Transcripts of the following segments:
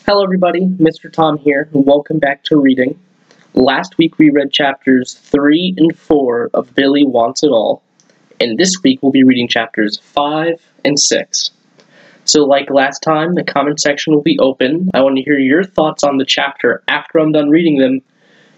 Hello everybody, Mr. Tom here, and welcome back to reading. Last week we read chapters 3 and 4 of Billy Wants It All, and this week we'll be reading chapters 5 and 6. So like last time, the comment section will be open. I want to hear your thoughts on the chapter after I'm done reading them,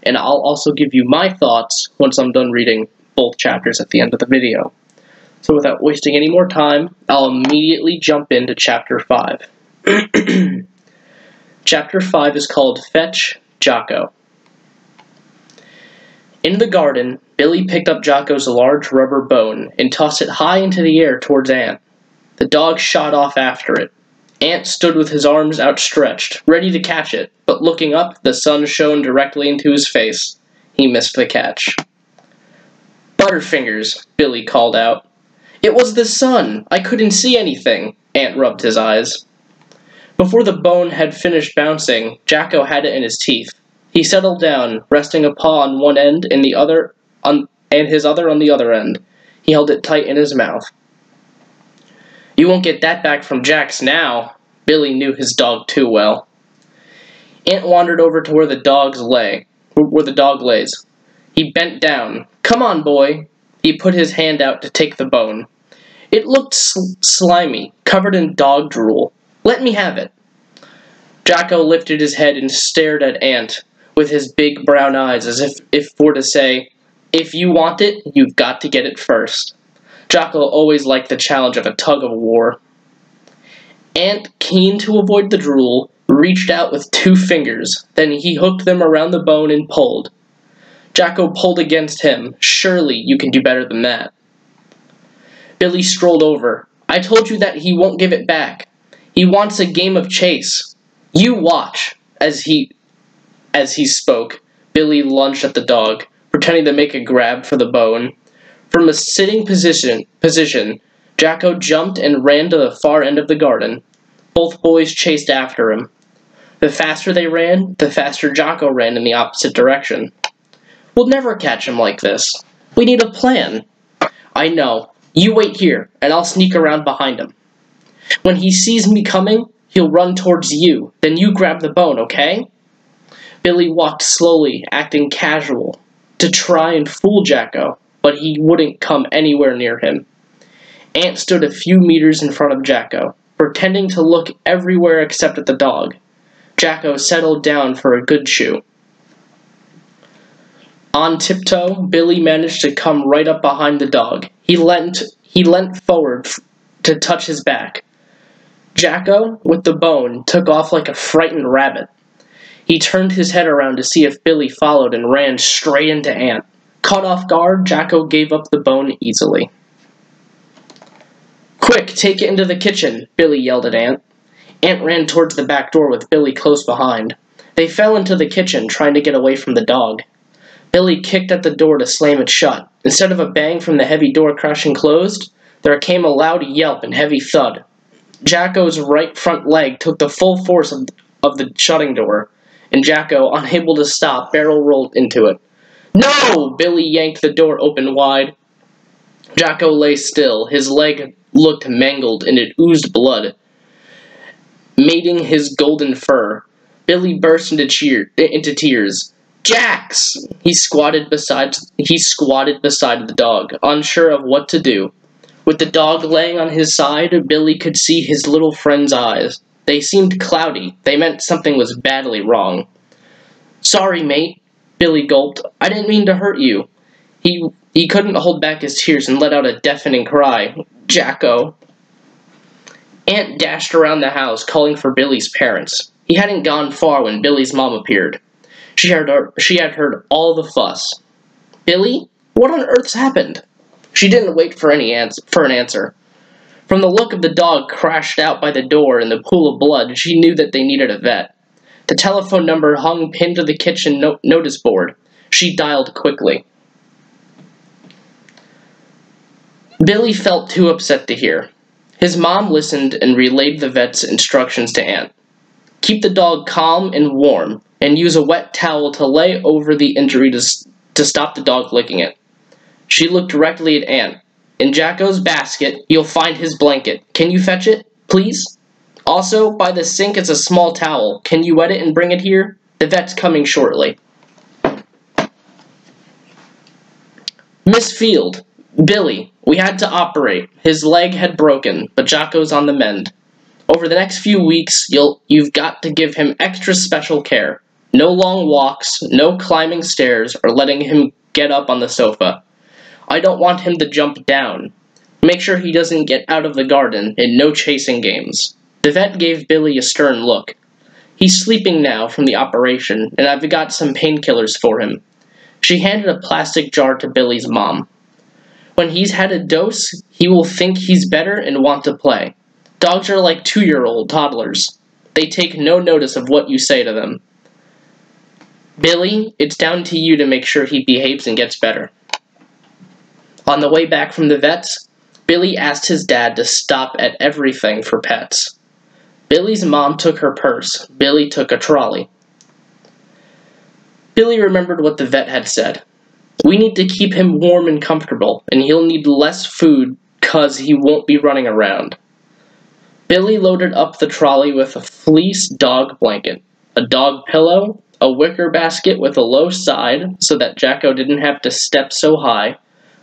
and I'll also give you my thoughts once I'm done reading both chapters at the end of the video. So without wasting any more time, I'll immediately jump into chapter 5. Chapter 5 is called Fetch Jocko. In the garden, Billy picked up Jocko's large rubber bone and tossed it high into the air towards Ant. The dog shot off after it. Ant stood with his arms outstretched, ready to catch it, but looking up, the sun shone directly into his face. He missed the catch. "Butterfingers," Billy called out. "It was the sun! I couldn't see anything," Ant rubbed his eyes. Before the bone had finished bouncing, Jocko had it in his teeth. He settled down, resting a paw on one end and his other on the other end. He held it tight in his mouth. "You won't get that back from Jax now." Billy knew his dog too well. Ant wandered over to where the dog lays. He bent down. "Come on, boy." He put his hand out to take the bone. It looked slimy, covered in dog drool. "Let me have it." Jocko lifted his head and stared at Ant with his big brown eyes as if for to say, "If you want it, you've got to get it first." Jocko always liked the challenge of a tug-of-war. Ant, keen to avoid the drool, reached out with 2 fingers. Then he hooked them around the bone and pulled. Jocko pulled against him. "Surely you can do better than that." Billy strolled over. "I told you that he won't give it back. He wants a game of chase. You watch." As he spoke, Billy lunged at the dog, pretending to make a grab for the bone. From a sitting position, Jocko jumped and ran to the far end of the garden. Both boys chased after him. The faster they ran, the faster Jocko ran in the opposite direction. "We'll never catch him like this. We need a plan." "I know. You wait here, and I'll sneak around behind him. When he sees me coming, he'll run towards you. Then you grab the bone, okay?" Billy walked slowly, acting casual, to try and fool Jocko, but he wouldn't come anywhere near him. Ant stood a few meters in front of Jocko, pretending to look everywhere except at the dog. Jocko settled down for a good chew. On tiptoe, Billy managed to come right up behind the dog. He leant forward to touch his back. Jocko, with the bone, took off like a frightened rabbit. He turned his head around to see if Billy followed and ran straight into Ant. Caught off guard, Jocko gave up the bone easily. "Quick, take it into the kitchen," Billy yelled at Ant. Ant ran towards the back door with Billy close behind. They fell into the kitchen, trying to get away from the dog. Billy kicked at the door to slam it shut. Instead of a bang from the heavy door crashing closed, there came a loud yelp and heavy thud. Jocko's right front leg took the full force of the shutting door, and Jocko, unable to stop, barrel rolled into it. "No!" Billy yanked the door open wide. Jocko lay still. His leg looked mangled, and it oozed blood, mating his golden fur. Billy burst into tears. "Jax!" He squatted beside the dog, unsure of what to do. With the dog laying on his side, Billy could see his little friend's eyes. They seemed cloudy. They meant something was badly wrong. "Sorry, mate," Billy gulped. "I didn't mean to hurt you." He couldn't hold back his tears and let out a deafening cry. "Jocko!" Ant dashed around the house, calling for Billy's parents. He hadn't gone far when Billy's mom appeared. She had heard all the fuss. "Billy? What on earth's happened?" She didn't wait for an answer. From the look of the dog crashed out by the door and the pool of blood, she knew that they needed a vet. The telephone number hung pinned to the kitchen notice board. She dialed quickly. Billy felt too upset to hear. His mom listened and relayed the vet's instructions to Ant. "Keep the dog calm and warm, and use a wet towel to lay over the injury to stop the dog licking it." She looked directly at Ant. "In Jocko's basket, you'll find his blanket. Can you fetch it, please?" Also, by the sink is a small towel. Can you wet it and bring it here? The vet's coming shortly. Miss Field. Billy. We had to operate. His leg had broken, but Jocko's on the mend. Over the next few weeks, you've got to give him extra special care. No long walks, no climbing stairs, or letting him get up on the sofa. I don't want him to jump down. Make sure he doesn't get out of the garden, and no chasing games. The vet gave Billy a stern look. He's sleeping now from the operation, and I've got some painkillers for him. She handed a plastic jar to Billy's mom. When he's had a dose, he will think he's better and want to play. Dogs are like 2-year-old toddlers. They take no notice of what you say to them. Billy, it's down to you to make sure he behaves and gets better. On the way back from the vet's, Billy asked his dad to stop at everything for pets. Billy's mom took her purse. Billy took a trolley. Billy remembered what the vet had said. We need to keep him warm and comfortable, and he'll need less food 'cause he won't be running around. Billy loaded up the trolley with a fleece dog blanket, a dog pillow, a wicker basket with a low side so that Jacko didn't have to step so high,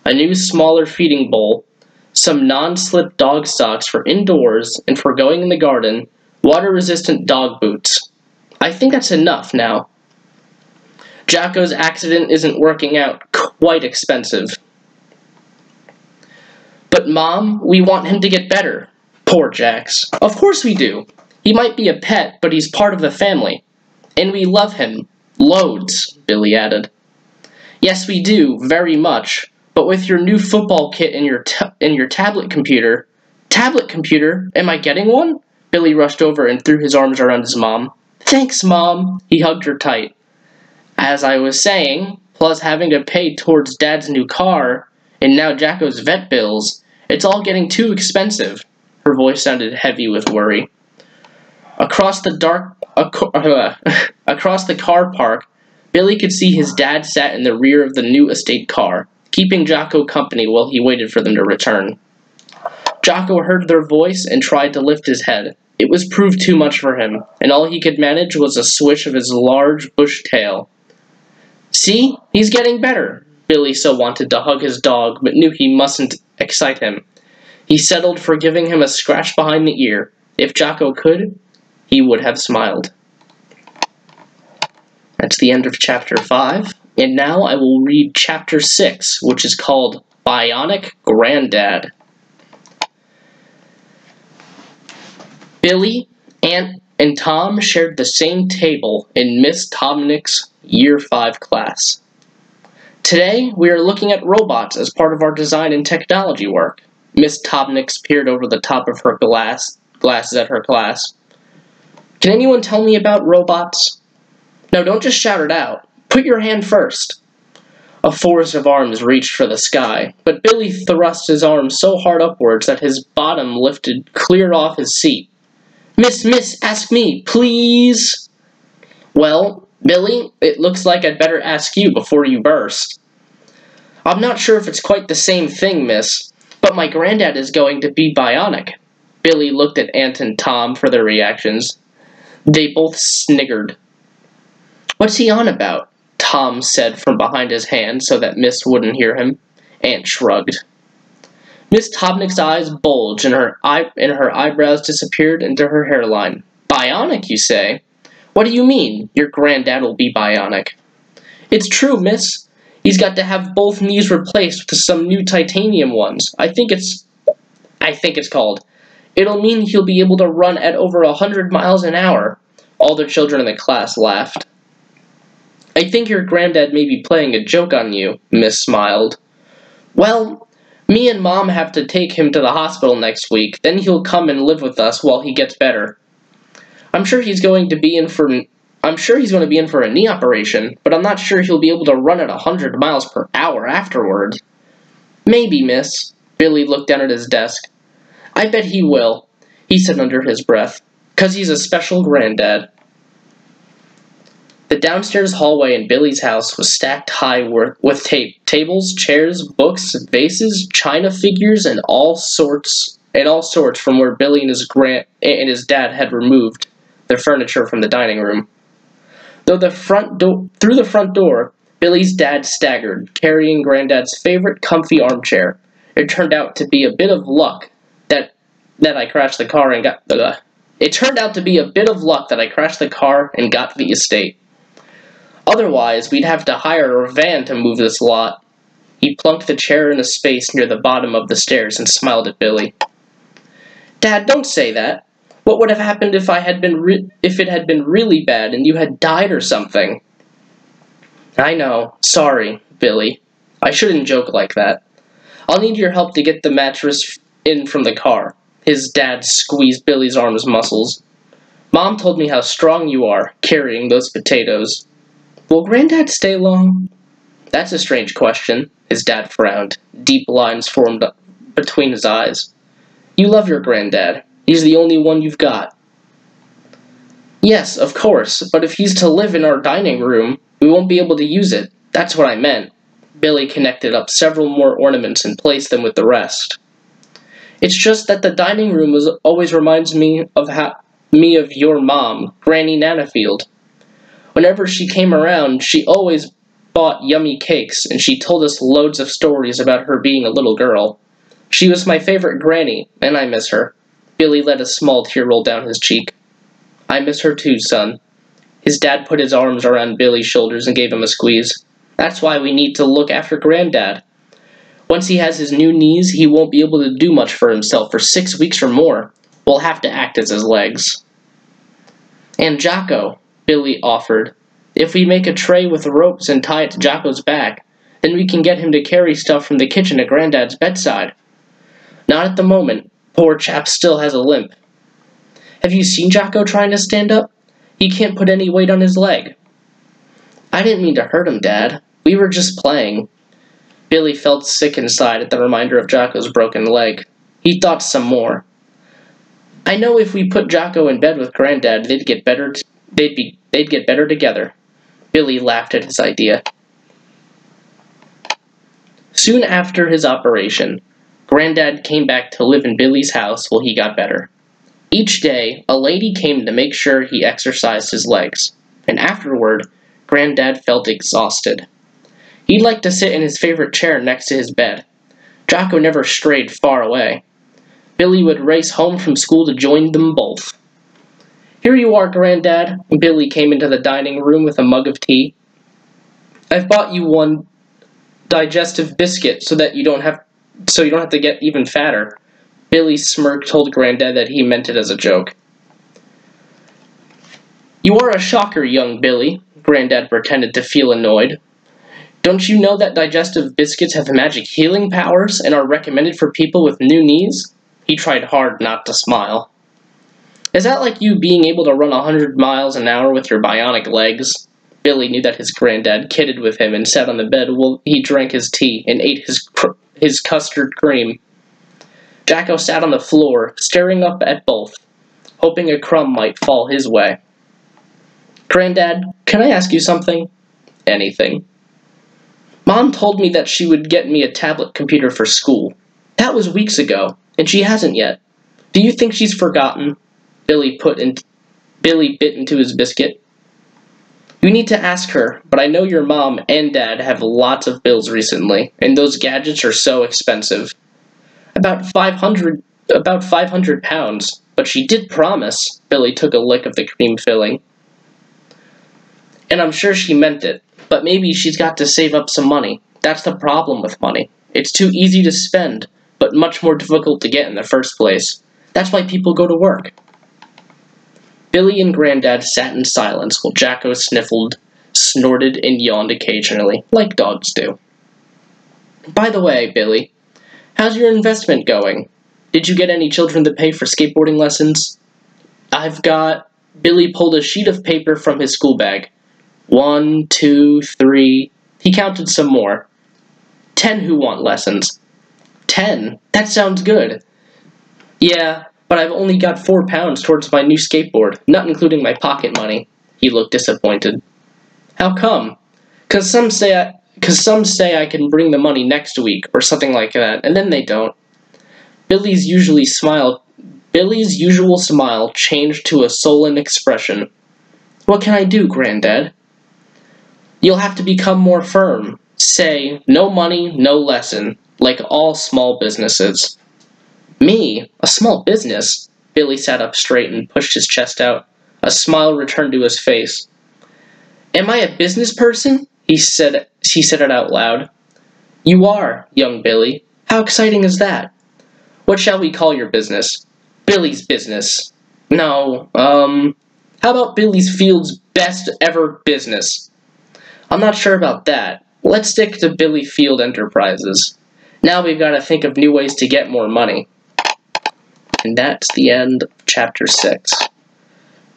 a new smaller feeding bowl, some non-slip dog socks for indoors and for going in the garden, water-resistant dog boots. I think that's enough now. Jacko's accident isn't working out. Quite expensive. But Mom, we want him to get better. Poor Jax. Of course we do. He might be a pet, but he's part of the family. And we love him. Loads, Billy added. Yes, we do, very much. But with your new football kit and your tablet computer... Tablet computer? Am I getting one? Billy rushed over and threw his arms around his mom. Thanks, Mom. He hugged her tight. As I was saying, plus having to pay towards Dad's new car, and now Jacko's vet bills, it's all getting too expensive. Her voice sounded heavy with worry. Across the car park, Billy could see his dad sat in the rear of the new estate car, keeping Jocko company while he waited for them to return. Jocko heard their voice and tried to lift his head. It was proved too much for him, and all he could manage was a swish of his large bush tail. See? He's getting better. Billy so wanted to hug his dog, but knew he mustn't excite him. He settled for giving him a scratch behind the ear. If Jocko could, he would have smiled. That's the end of Chapter 5, and now I will read Chapter 6, which is called Bionic Granddad. Billy, Aunt, and Tom shared the same table in Miss Topnick's Year 5 class. Today, we are looking at robots as part of our design and technology work. Miss Topnick peered over the top of her glasses at her class. Can anyone tell me about robots? No, don't just shout it out. Put your hand first. A forest of arms reached for the sky, but Billy thrust his arm so hard upwards that his bottom lifted clear off his seat. Miss, ask me, please. Well, Billy, it looks like I'd better ask you before you burst. I'm not sure if it's quite the same thing, miss, but my granddad is going to be bionic. Billy looked at Aunt and Tom for their reactions. They both sniggered. What's he on about? Tom said from behind his hand so that Miss wouldn't hear him. Aunt shrugged. Miss Topnick's eyes bulged and her eyebrows disappeared into her hairline. Bionic, you say? What do you mean, your granddad will be bionic? It's true, miss. He's got to have both knees replaced with some new titanium ones. I think it's called. It'll mean he'll be able to run at over 100 miles an hour. All the children in the class laughed. I think your granddad may be playing a joke on you, Miss smiled. Well, me and Mom have to take him to the hospital next week, then he'll come and live with us while he gets better. I'm sure he's going to be in for a knee operation, but I'm not sure he'll be able to run at 100 miles per hour afterward. Maybe, miss. Billy looked down at his desk. I bet he will, he said under his breath, 'cause he's a special granddad. The downstairs hallway in Billy's house was stacked high with tables, chairs, books, vases, china figures, and all sorts and all sorts from where Billy and his dad had removed the furniture from the dining room. Through the front door, Billy's dad staggered, carrying Granddad's favorite comfy armchair. It turned out to be a bit of luck that I crashed the car and got It turned out to be a bit of luck that I crashed the car and got the estate. Otherwise, we'd have to hire a van to move this lot. He plunked the chair in a space near the bottom of the stairs and smiled at Billy. Dad, don't say that. What would have happened if it had been really bad and you had died or something? I know. Sorry, Billy. I shouldn't joke like that. I'll need your help to get the mattress in from the car. His dad squeezed Billy's arm's muscles. Mom told me how strong you are, carrying those potatoes. Will Granddad stay long? That's a strange question. His dad frowned. Deep lines formed between his eyes. You love your granddad. He's the only one you've got. Yes, of course, but if he's to live in our dining room, we won't be able to use it. That's what I meant. Billy connected up several more ornaments and placed them with the rest. It's just that the dining room always reminds me of your mom, Granny Nanafield. Whenever she came around, she always bought yummy cakes, and she told us loads of stories about her being a little girl. She was my favorite granny, and I miss her. Billy let a small tear roll down his cheek. I miss her too, son. His dad put his arms around Billy's shoulders and gave him a squeeze. That's why we need to look after Granddad. Once he has his new knees, he won't be able to do much for himself for 6 weeks or more. We'll have to act as his legs. And Jocko, Billy offered. If we make a tray with ropes and tie it to Jocko's back, then we can get him to carry stuff from the kitchen to Granddad's bedside. Not at the moment. Poor chap still has a limp. Have you seen Jocko trying to stand up? He can't put any weight on his leg. I didn't mean to hurt him, Dad. We were just playing. Billy felt sick inside at the reminder of Jocko's broken leg. He thought some more. I know if we put Jocko in bed with Granddad, they'd get better together. Billy laughed at his idea. Soon after his operation, Granddad came back to live in Billy's house while he got better. Each day, a lady came to make sure he exercised his legs, and afterward, Granddad felt exhausted. He'd like to sit in his favorite chair next to his bed. Jocko never strayed far away. Billy would race home from school to join them both. Here you are, Granddad. Billy came into the dining room with a mug of tea. I've bought you one digestive biscuit so you don't have to get even fatter. Billy smirked, told Granddad that he meant it as a joke. You are a shocker, young Billy. Granddad pretended to feel annoyed. Don't you know that digestive biscuits have magic healing powers and are recommended for people with new knees? He tried hard not to smile. Is that like you being able to run 100 miles an hour with your bionic legs? Billy knew that his granddad kidded with him and sat on the bed while he drank his tea and ate his custard cream. Jocko sat on the floor, staring up at both, hoping a crumb might fall his way. Granddad, can I ask you something? Anything. Mom told me that she would get me a tablet computer for school. That was weeks ago, and she hasn't yet. Do you think she's forgotten? Billy bit into his biscuit. You need to ask her, but I know your mom and dad have lots of bills recently, and those gadgets are so expensive. About 500 pounds, but she did promise. Billy took a lick of the cream filling. And I'm sure she meant it, but maybe she's got to save up some money. That's the problem with money. It's too easy to spend, but much more difficult to get in the first place. That's why people go to work. Billy and Granddad sat in silence while Jocko sniffled, snorted, and yawned occasionally, like dogs do. By the way, Billy, how's your investment going? Did you get any children to pay for skateboarding lessons? Billy pulled a sheet of paper from his school bag. 1, 2, 3. He counted some more. 10 who want lessons. 10? That sounds good. Yeah, but I've only got 4 pounds towards my new skateboard, not including my pocket money. He looked disappointed. How come? 'Cause some say I can bring the money next week, or something like that, and then they don't. Billy's usual smile changed to a sullen expression. "What can I do, Granddad?" "You'll have to become more firm. Say, no money, no lesson, like all small businesses." "Me? A small business?" Billy sat up straight and pushed his chest out. A smile returned to his face. "Am I a business person?" He said it out loud. "You are, young Billy. How exciting is that? What shall we call your business?" "Billy's business." "No, how about Billy's Field's best ever business?" "I'm not sure about that. Let's stick to Billy Field Enterprises. Now we've got to think of new ways to get more money." And that's the end of Chapter 6.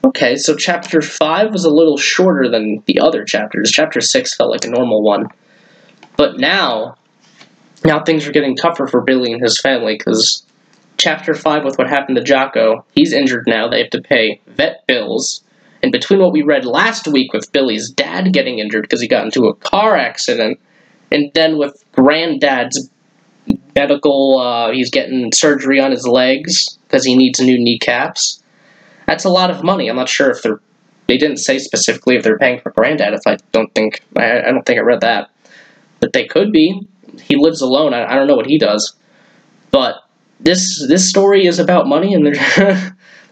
Okay, so Chapter 5 was a little shorter than the other chapters. Chapter 6 felt like a normal one. But now things are getting tougher for Billy and his family, because Chapter 5, with what happened to Jocko, he's injured now. They have to pay vet bills. And between what we read last week with Billy's dad getting injured because he got into a car accident, and then with Granddad's medical, he's getting surgery on his legs because he needs new kneecaps. That's a lot of money. I'm not sure if they didn't say specifically if they're paying for Granddad. I don't think I read that, but they could be. He lives alone. I don't know what he does, but this story is about money, and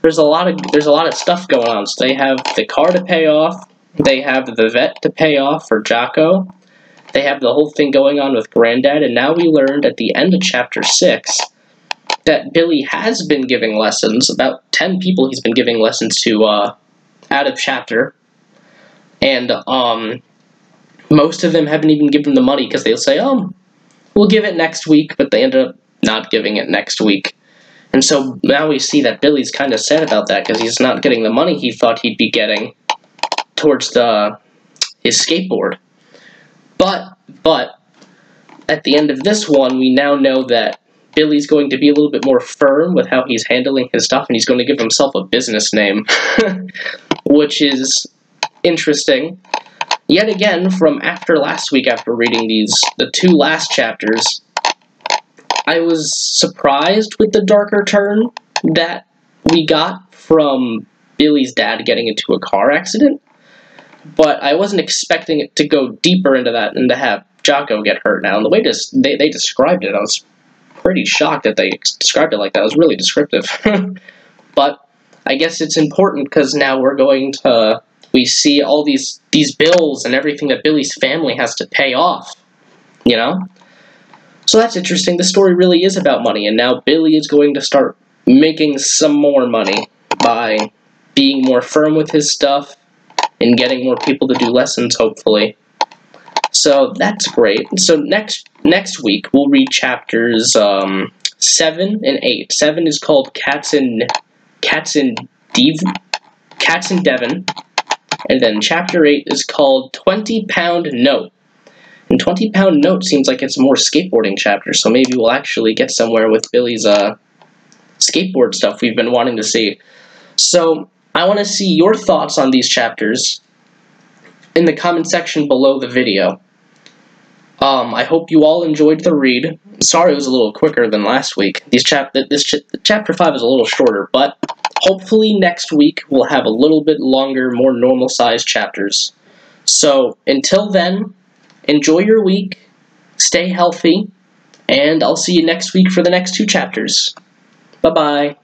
there's a lot of stuff going on. So they have the car to pay off. They have the vet to pay off for Jocko. They have the whole thing going on with Granddad, and now we learned at the end of Chapter 6 that Billy has been giving lessons. About 10 people he's been giving lessons to out of chapter. And most of them haven't even given the money because they'll say, we'll give it next week, but they end up not giving it next week. And so now we see that Billy's kind of sad about that because he's not getting the money he thought he'd be getting towards his skateboard. But at the end of this one, we now know that Billy's going to be a little bit more firm with how he's handling his stuff, and he's going to give himself a business name, which is interesting. Yet again, from after last week, after reading the two last chapters, I was surprised with the darker turn that we got from Billy's dad getting into a car accident, but I wasn't expecting it to go deeper into that and to have Jocko get hurt now. And the way they described it, I was pretty shocked that they described it like that. It was really descriptive. But I guess it's important because now we see all these bills and everything that Billy's family has to pay off, you know? So that's interesting. The story really is about money, and now Billy is going to start making some more money by being more firm with his stuff and getting more people to do lessons, hopefully. So that's great. So next week we'll read chapters 7 and 8. 7 is called Cats in Devon, and then chapter 8 is called 20-Pound Note. And 20-Pound Note seems like it's a more skateboarding chapter, so maybe we'll actually get somewhere with Billy's skateboard stuff we've been wanting to see. So I want to see your thoughts on these chapters in the comment section below the video. I hope you all enjoyed the read. Sorry it was a little quicker than last week. Chapter 5 is a little shorter, but hopefully next week we'll have a little bit longer, more normal-sized chapters. So until then, enjoy your week, stay healthy, and I'll see you next week for the next 2 chapters. Bye-bye.